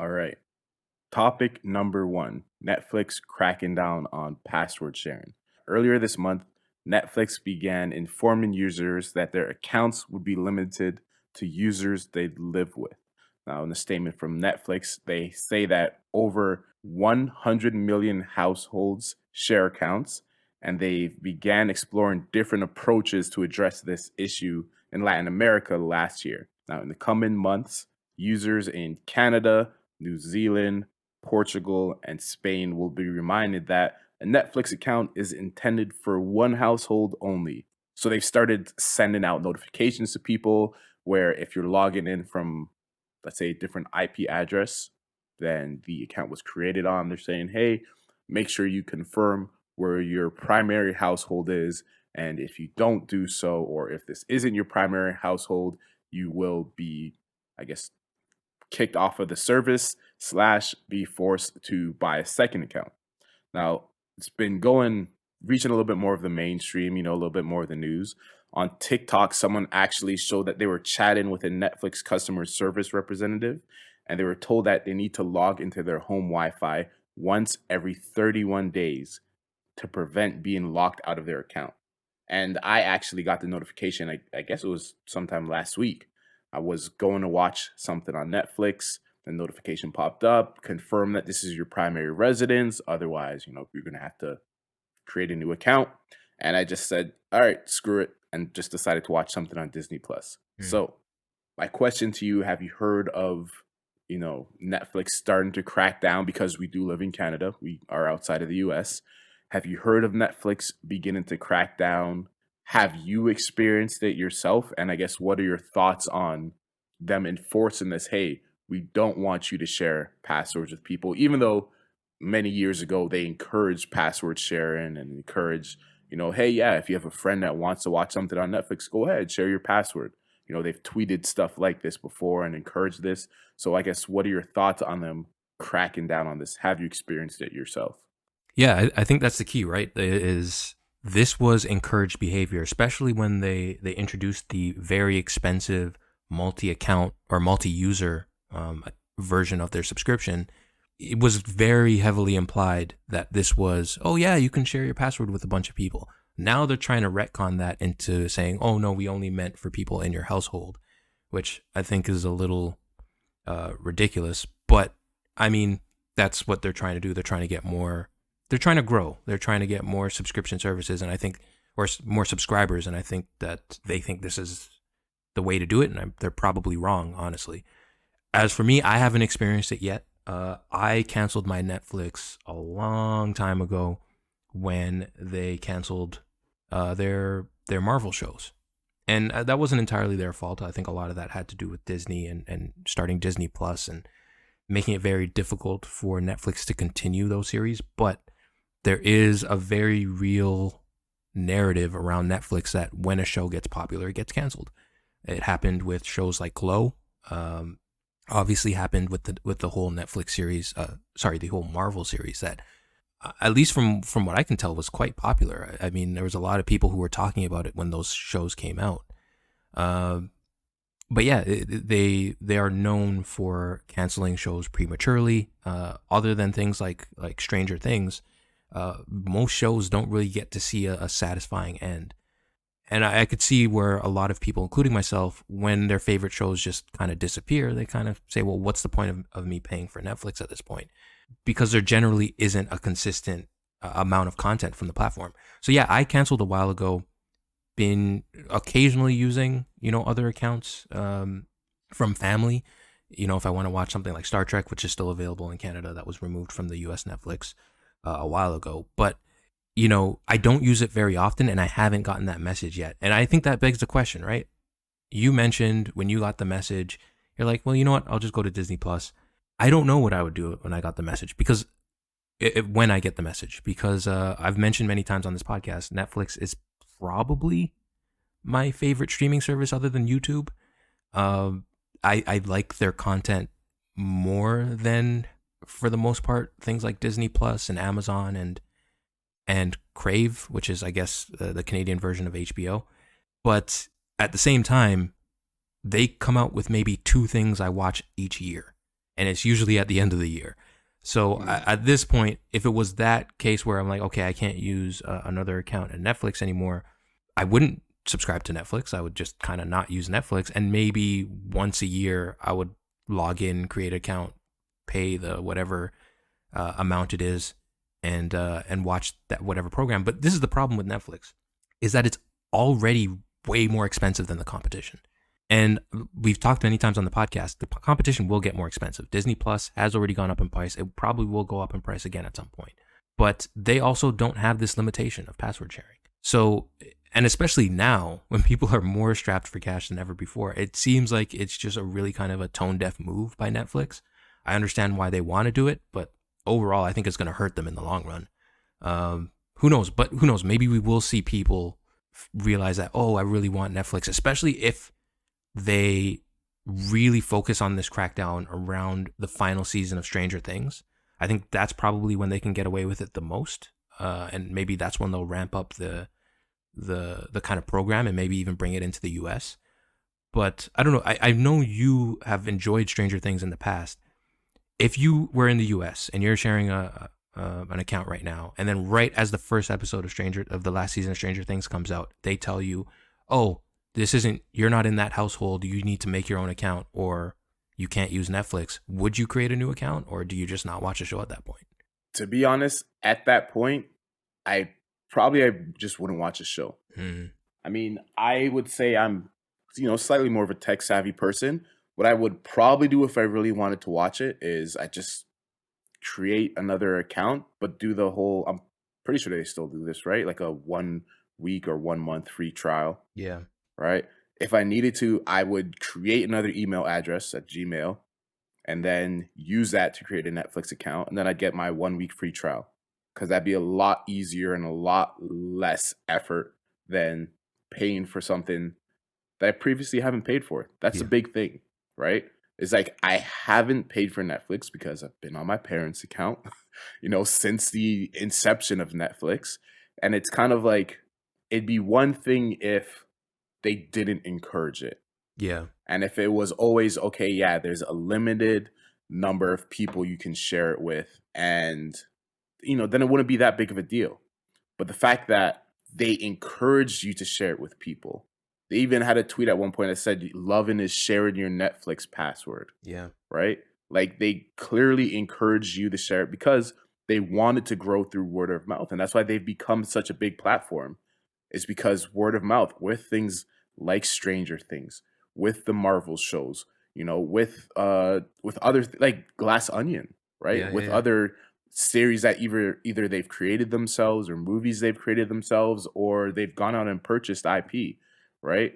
All right. Topic number one, Netflix cracking down on password sharing. Earlier this month, Netflix began informing users that their accounts would be limited to users they live with. Now, in a statement from Netflix, they say that over 100 million households share accounts, and they began exploring different approaches to address this issue in Latin America last year. Now, in the coming months, users in Canada, New Zealand, Portugal, and Spain will be reminded that a Netflix account is intended for one household only. So they've started sending out notifications to people where if you're logging in from, let's say, a different IP address than the account was created on, they're saying, hey, make sure you confirm where your primary household is. And if you don't do so, or if this isn't your primary household, you will be, I guess, kicked off of the service / be forced to buy a second account. Now, it's been reaching a little bit more of the mainstream, a little bit more of the news. On TikTok, someone actually showed that they were chatting with a Netflix customer service representative, and they were told that they need to log into their home Wi-Fi once every 31 days to prevent being locked out of their account. And I actually got the notification, I guess it was sometime last week. I was going to watch something on Netflix. The notification popped up, confirm that this is your primary residence. Otherwise, you're going to have to create a new account. And I just said, all right, screw it. And just decided to watch something on Disney Plus. So my question to you, have you heard of, Netflix starting to crack down because we do live in Canada. We are outside of the US. Have you heard of Netflix beginning to crack down? Have you experienced it yourself? And I guess, what are your thoughts on them enforcing this? Hey, we don't want you to share passwords with people, even though many years ago they encouraged password sharing and encouraged, hey, yeah, if you have a friend that wants to watch something on Netflix, go ahead, share your password. They've tweeted stuff like this before and encouraged this. So I guess, what are your thoughts on them cracking down on this? Have you experienced it yourself? Yeah, I think that's the key, right? This was encouraged behavior, especially when they introduced the very expensive multi-account or multi-user version of their subscription. It was very heavily implied that this was, oh yeah, you can share your password with a bunch of people. Now they're trying to retcon that into saying, oh no, we only meant for people in your household, which I think is a little ridiculous. But I mean, that's what they're trying to do. They're trying to get more. They're trying to grow. They're trying to get more subscription services, and I think, or more subscribers, and I think that they think this is the way to do it, and they're probably wrong, honestly. As for me, I haven't experienced it yet. I canceled my Netflix a long time ago when they canceled their Marvel shows, and that wasn't entirely their fault. I think a lot of that had to do with Disney and starting Disney Plus and making it very difficult for Netflix to continue those series, but there is a very real narrative around Netflix that when a show gets popular, it gets canceled. It happened with shows like Glow. Obviously happened with the whole Netflix series. The whole Marvel series that, at least from what I can tell, was quite popular. I mean, there was a lot of people who were talking about it when those shows came out. But yeah, they are known for canceling shows prematurely. Other than things like Stranger Things. Most shows don't really get to see a satisfying end. And I could see where a lot of people, including myself, when their favorite shows just kind of disappear, they kind of say, well, what's the point of me paying for Netflix at this point? Because there generally isn't a consistent amount of content from the platform. So yeah, I canceled a while ago, been occasionally using, other accounts from family. If I want to watch something like Star Trek, which is still available in Canada, that was removed from the US Netflix a while ago. But, I don't use it very often, and I haven't gotten that message yet. And I think that begs the question, right? You mentioned when you got the message, you're like, well, you know what? I'll just go to Disney Plus. I don't know what I would do when I got the message, because when I get the message, because I've mentioned many times on this podcast, Netflix is probably my favorite streaming service other than YouTube. I like their content more than, for the most part, things like Disney Plus and Amazon and Crave, which is, I guess, the Canadian version of HBO. But at the same time, they come out with maybe 2 things I watch each year. and it's usually at the end of the year. So at this point, if it was that case where I'm like, okay, I can't use another account at Netflix anymore, I wouldn't subscribe to Netflix. I would just kind of not use Netflix, and maybe once a year I would log in, create an account, pay the whatever amount it is, and watch that whatever program. But this is the problem with Netflix, is that it's already way more expensive than the competition. And we've talked many times on the podcast, the competition will get more expensive. Disney Plus has already gone up in price. It probably will go up in price again at some point. But they also don't have this limitation of password sharing. So, and especially now when people are more strapped for cash than ever before, it seems like it's just a really kind of a tone deaf move by Netflix. I understand why they want to do it, but overall, I think it's going to hurt them in the long run. Who knows? But who knows? Maybe we will see people realize that, oh, I really want Netflix, especially if they really focus on this crackdown around the final season of Stranger Things. I think that's probably when they can get away with it the most, and maybe that's when they'll ramp up the kind of program and maybe even bring it into the U.S. But I don't know. I know you have enjoyed Stranger Things in the past. If you were in the U.S. and you're sharing an account right now, and then right as the first episode of the last season of Stranger Things comes out, they tell you, oh, you're not in that household, you need to make your own account, or you can't use Netflix. Would you create a new account, or do you just not watch a show at that point? To be honest, at that point, I just wouldn't watch a show. I mean, I would say I'm, slightly more of a tech savvy person. What I would probably do if I really wanted to watch it is I just create another account, but do the whole, I'm pretty sure they still do this, right? Like a 1 week or 1 month free trial. Yeah. Right? If I needed to, I would create another email address at Gmail and then use that to create a Netflix account. And then I'd get my 1 week free trial, because that'd be a lot easier and a lot less effort than paying for something that I previously haven't paid for. That's a big thing, right? It's like I haven't paid for Netflix because I've been on my parents' account, since the inception of Netflix. And it's kind of like, it'd be one thing if they didn't encourage it. Yeah. And if it was always, okay, yeah, there's a limited number of people you can share it with, and, then it wouldn't be that big of a deal. But the fact that they encouraged you to share it with people, they even had a tweet at one point that said, loving is sharing your Netflix password. Yeah. Right? Like, they clearly encouraged you to share it because they wanted to grow through word of mouth. And that's why they've become such a big platform. Is because word of mouth with things like Stranger Things, with the Marvel shows, with other like Glass Onion, right? Yeah, with yeah. other series that either they've created themselves, or movies they've created themselves, or they've gone out and purchased IP, right?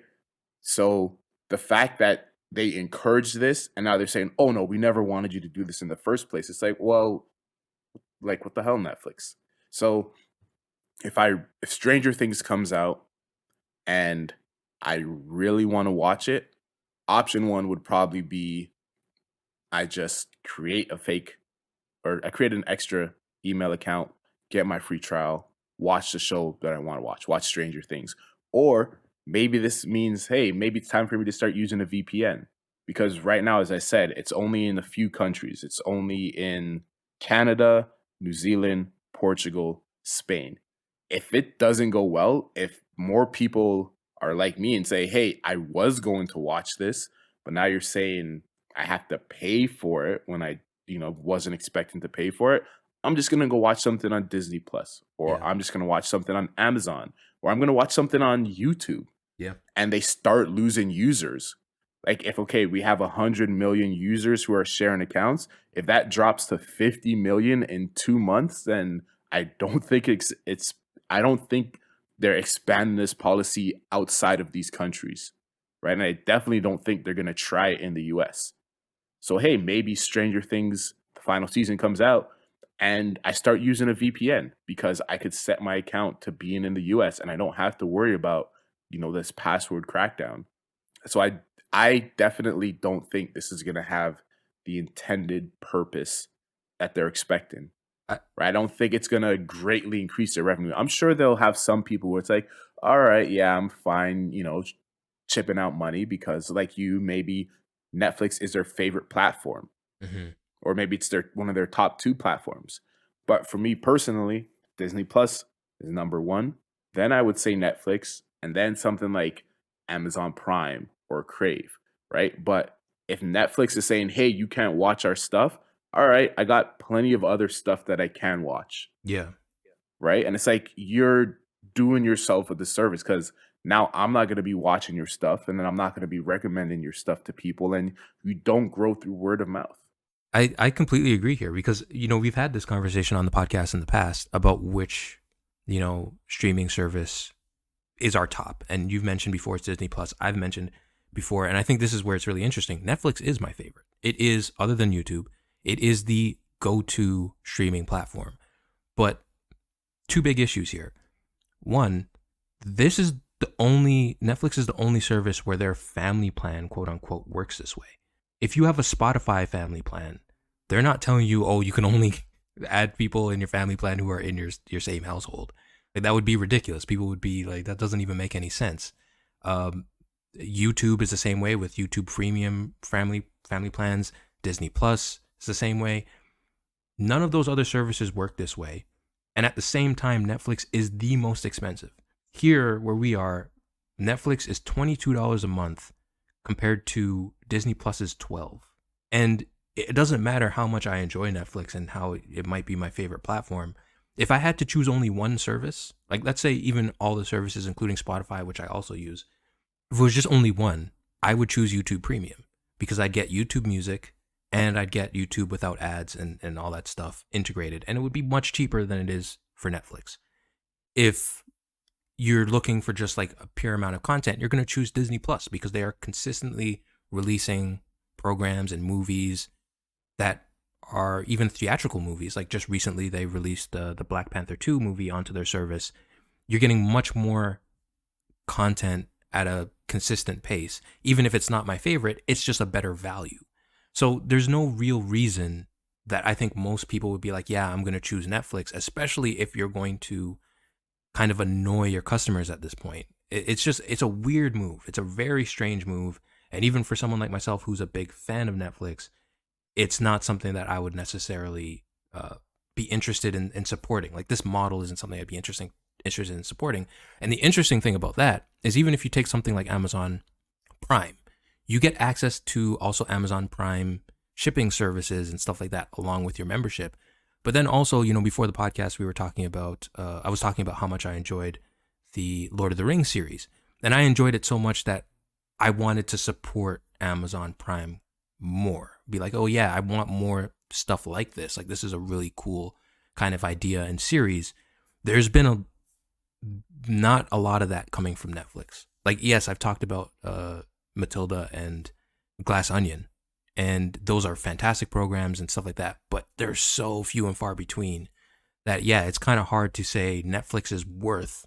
So the fact that they encourage this and now they're saying, oh no, we never wanted you to do this in the first place. It's like, well, like what the hell, Netflix? So if Stranger Things comes out and I really want to watch it, option one would probably be I just create I create an extra email account, get my free trial, watch the show that I want to watch Stranger Things. Or maybe this means, hey, maybe it's time for me to start using a VPN. Because right now, as I said, it's only in a few countries. It's only in Canada, New Zealand, Portugal, Spain. If it doesn't go well, if more people are like me and say, hey, I was going to watch this, but now you're saying I have to pay for it when I, wasn't expecting to pay for it, I'm just going to go watch something on Disney Plus, or Yeah. I'm just going to watch something on Amazon, or I'm going to watch something on YouTube. Yeah. And they start losing users. Like if, okay, we have 100 million users who are sharing accounts, if that drops to 50 million in 2 months, then I don't think I don't think they're expanding this policy outside of these countries, right? And I definitely don't think they're going to try it in the US. So, hey, maybe Stranger Things, the final season comes out, and I start using a VPN because I could set my account to being in the US and I don't have to worry about, this password crackdown. So I definitely don't think this is going to have the intended purpose that they're expecting. I- Right? I don't think it's going to greatly increase their revenue. I'm sure they'll have some people where it's like, all right, yeah, I'm fine, chipping out money because, like you, maybe Netflix is their favorite platform. Hmm. or maybe it's their one of their top two platforms. But for me personally, Disney Plus is number one. Then I would say Netflix, and then something like Amazon Prime or Crave, right? But if Netflix is saying, "Hey, you can't watch our stuff," all right, I got plenty of other stuff that I can watch, Yeah. right? And it's like you're doing yourself a disservice because now I'm not going to be watching your stuff, and then I'm not going to be recommending your stuff to people, and you don't grow through word of mouth. I completely agree here because, we've had this conversation on the podcast in the past about which, streaming service is our top. And you've mentioned before it's Disney Plus. I've mentioned before, and I think this is where it's really interesting. Netflix is my favorite. It is, other than YouTube, it is the go-to streaming platform. But two big issues here. One, Netflix is the only service where their family plan, quote unquote, works this way. If you have a Spotify family plan, they're not telling you, oh, you can only add people in your family plan who are in your same household. Like, that would be ridiculous. People would be like, that doesn't even make any sense. YouTube is the same way with YouTube Premium family plans. Disney Plus is the same way. None of those other services work this way. And at the same time, Netflix is the most expensive. Here, where we are, Netflix is $22 a month compared to Disney Plus is $12. And it doesn't matter how much I enjoy Netflix and how it might be my favorite platform. If I had to choose only one service, like let's say even all the services, including Spotify, which I also use, if it was just only one, I would choose YouTube Premium because I'd get YouTube Music and I'd get YouTube without ads and all that stuff integrated. And it would be much cheaper than it is for Netflix. If you're looking for just like a pure amount of content, you're going to choose Disney Plus because they are consistently releasing programs and movies that are even theatrical movies. Like just recently, they released the Black Panther 2 movie onto their service. You're getting much more content at a consistent pace. Even if it's not my favorite, it's just a better value. So there's no real reason that I think most people would be like, yeah, I'm going to choose Netflix, especially if you're going to kind of annoy your customers at this point. It's a weird move. It's a very strange move. And even for someone like myself who's a big fan of Netflix, it's not something that I would necessarily be interested in supporting. Like, this model isn't something I'd be interested in supporting. And the interesting thing about that is, even if you take something like Amazon Prime, you get access to also Amazon Prime shipping services and stuff like that along with your membership. But then also, before the podcast, we were talking about, I was talking about how much I enjoyed the Lord of the Rings series. And I enjoyed it so much that I wanted to support Amazon Prime more. Be like, oh yeah, I want more stuff like this. Like, this is a really cool kind of idea and series. There's been not a lot of that coming from Netflix. Like, yes, I've talked about Matilda and Glass Onion, and those are fantastic programs and stuff like that, but they're so few and far between that, yeah, it's kind of hard to say Netflix is worth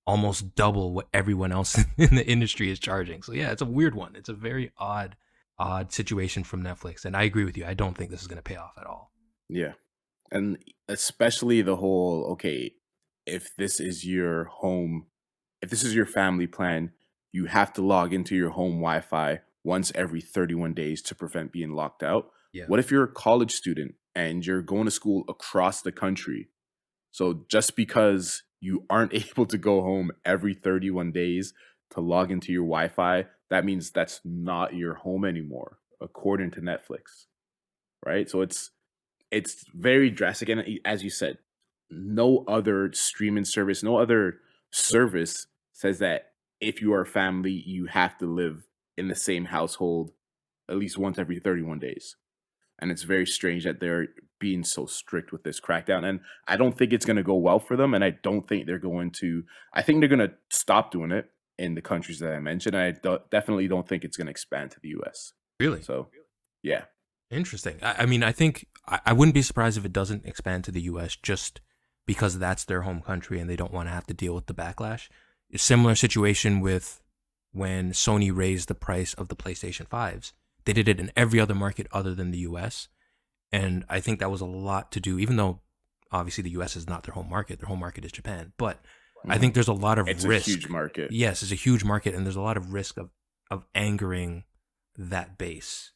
almost double what everyone else in the industry is charging. So yeah, it's a weird one. It's a very odd situation from Netflix. And I agree with you. I don't think this is going to pay off at all. Yeah. And especially the whole, okay, if this is your home, if this is your family plan, you have to log into your home Wi-Fi once every 31 days to prevent being locked out. Yeah. What if you're a college student and you're going to school across the country? So just because you aren't able to go home every 31 days to log into your Wi-Fi, that means that's not your home anymore, according to Netflix, right? So it's very drastic, and as you said, no other streaming service, no other service says that if you are a family, you have to live in the same household at least once every 31 days. And it's very strange that they're being so strict with this crackdown. And I don't think it's going to go well for them. And I don't think they're going to, I think they're going to stop doing it in the countries that I mentioned. And I definitely don't think it's going to expand to the US. Really? So, yeah. Interesting. I mean, I think I wouldn't be surprised if it doesn't expand to the US just because that's their home country and they don't want to have to deal with the backlash. A similar situation with when Sony raised the price of the PlayStation 5s. They did it in every other market other than the US. And I think that was a lot to do, even though obviously the US is not their home market. Their home market is Japan. But I think there's a lot of risk. It's a huge market. Yes, it's a huge market, and there's a lot of risk of angering that base.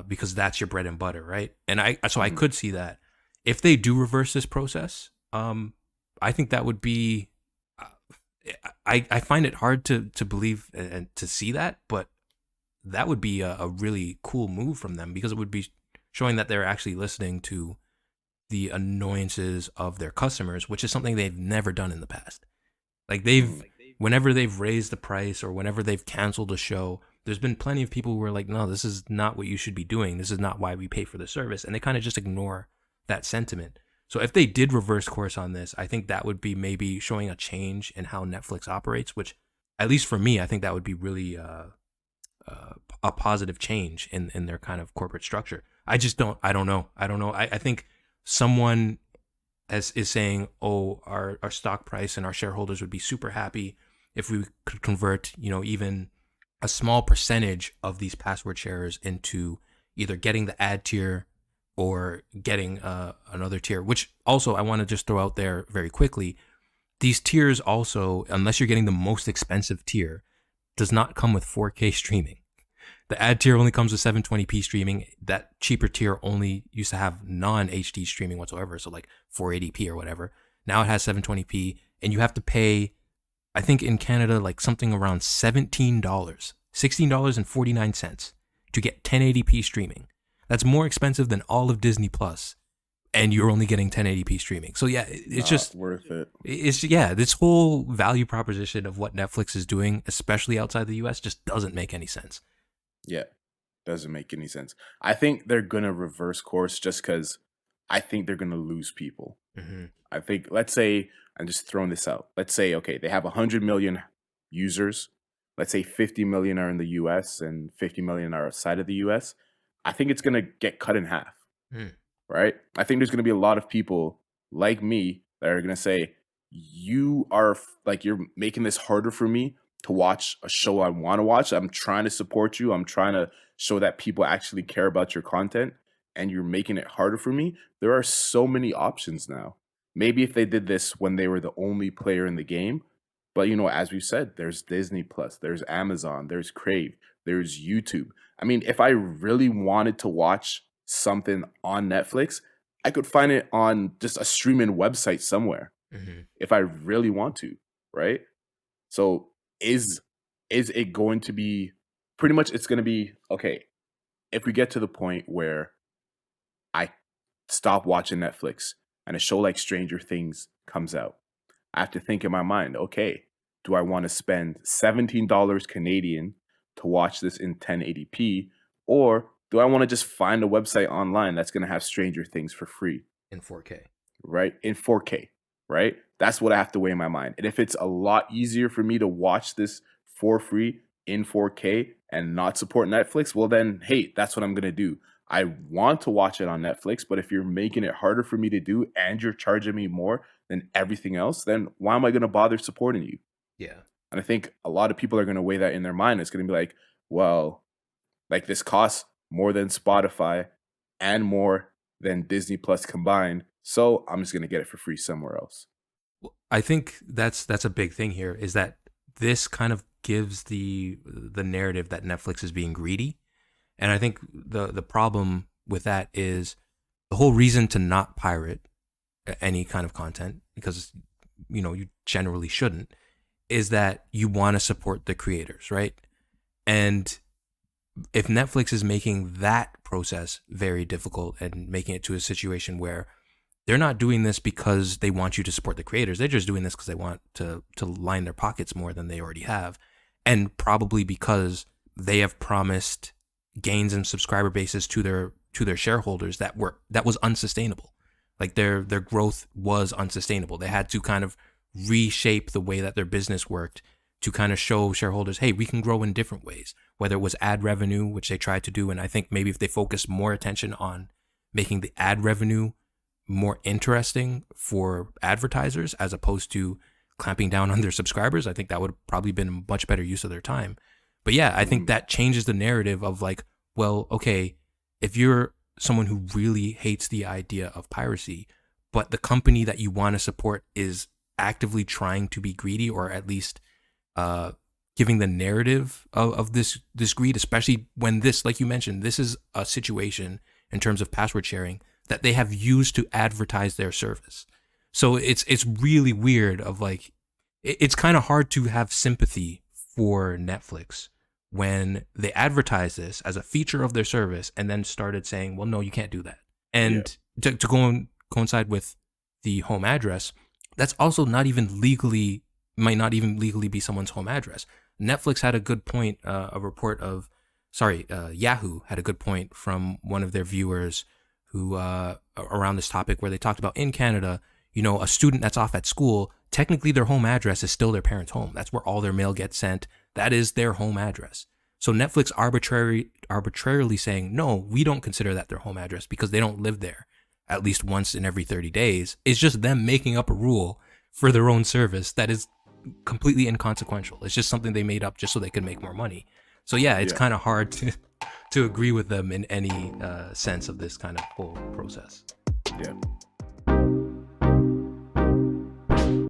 because that's your bread and butter, right? And I Mhm. could see that if they do reverse this process, I think that would be. uh, I find it hard to believe and to see that, but that would be a really cool move from them because it would be showing that they're actually listening to the annoyances of their customers, which is something they've never done in the past. Like Mhm. whenever they've raised the price or whenever they've canceled a show, there's been plenty of people who are like, no, this is not what you should be doing. This is not why we pay for the service. And they kind of just ignore that sentiment. So if they did reverse course on this, I think that would be maybe showing a change in how Netflix operates, which at least for me, I think that would be really a positive change in their kind of corporate structure. I don't know. I think someone is saying, oh, our stock price and our shareholders would be super happy if we could convert, even a small percentage of these password sharers into either getting the ad tier or getting another tier, which also I want to just throw out there very quickly. These tiers also, unless you're getting the most expensive tier, does not come with 4K streaming. The ad tier only comes with 720p streaming. That cheaper tier only used to have non-HD streaming whatsoever, so like 480p or whatever. Now it has 720p, and you have to pay, I think in Canada, like something around $17, $16.49 to get 1080p streaming. That's more expensive than all of Disney Plus, and you're only getting 1080p streaming. So yeah, Not worth it. this whole value proposition of what Netflix is doing, especially outside the US, just doesn't make any sense. Yeah, doesn't make any sense. I think they're gonna reverse course just because I think they're gonna lose people. Mm-hmm. I think, let's say, I'm just throwing this out. Let's say, okay, they have 100 million users. Let's say 50 million are in the US and 50 million are outside of the US. I think it's gonna get cut in half, Mm. right? I think there's going to be a lot of people like me that are going to say, you are like, you're making this harder for me to watch a show I want to watch. I'm trying to support you. I'm trying to show that people actually care about your content, and you're making it harder for me. There are so many options now. Maybe if they did this when they were the only player in the game, but as we said, there's Disney Plus, there's Amazon, there's Crave, there's YouTube. I mean, if I really wanted to watch something on Netflix, I could find it on just a streaming website somewhere Mm-hmm. if I really want to, right? So is it going to be, pretty much it's going to be, okay, if we get to the point where I stop watching Netflix and a show like Stranger Things comes out, I have to think in my mind, okay, do I want to spend $17 Canadian to watch this in 1080p, or do I want to just find a website online that's going to have Stranger Things for free, In 4K. right? In 4K, right? That's what I have to weigh in my mind. And if it's a lot easier for me to watch this for free in 4K and not support Netflix, well, then, hey, that's what I'm going to do. I want to watch it on Netflix, but if you're making it harder for me to do and you're charging me more than everything else, then why am I going to bother supporting you? Yeah. And I think a lot of people are going to weigh that in their mind. It's going to be like, well, like, this costs more than Spotify and more than Disney Plus combined. So I'm just going to get it for free somewhere else. I think that's a big thing here is that this kind of gives the narrative that Netflix is being greedy. And I think the problem with that is the whole reason to not pirate any kind of content, because you generally shouldn't, is that you want to support the creators, right? And if Netflix is making that process very difficult and making it to a situation where they're not doing this because they want you to support the creators, they're just doing this because they want to line their pockets more than they already have, and probably because they have promised gains in subscriber bases to their shareholders that was unsustainable. Like their growth was unsustainable. They had to kind of reshape the way that their business worked to kind of show shareholders, hey, we can grow in different ways, whether it was ad revenue, which they tried to do. And I think maybe if they focused more attention on making the ad revenue more interesting for advertisers as opposed to clamping down on their subscribers, I think that would have probably been a much better use of their time. But yeah, I think that changes the narrative of like, well, okay, if you're someone who really hates the idea of piracy, but the company that you want to support is actively trying to be greedy or at least giving the narrative of this greed, especially when this, like you mentioned, this is a situation in terms of password sharing that they have used to advertise their service. So it's really weird of like, it's kind of hard to have sympathy for Netflix when they advertise this as a feature of their service and then started saying, well, no, you can't do that. And to coincide with the home address, that's also not even legally, might not even legally be someone's home address. Netflix had a good point, Yahoo had a good point from one of their viewers who, around this topic where they talked about in Canada, you know, a student that's off at school, technically their home address is still their parents' home. That's where all their mail gets sent. That is their home address. So Netflix arbitrarily saying, no, we don't consider that their home address because they don't live there at least once in every 30 days. It's just them making up a rule for their own service that is completely inconsequential. It's just something they made up just so they could make more money. So yeah, it's kind of hard to agree with them in any sense of this kind of whole process. Yeah.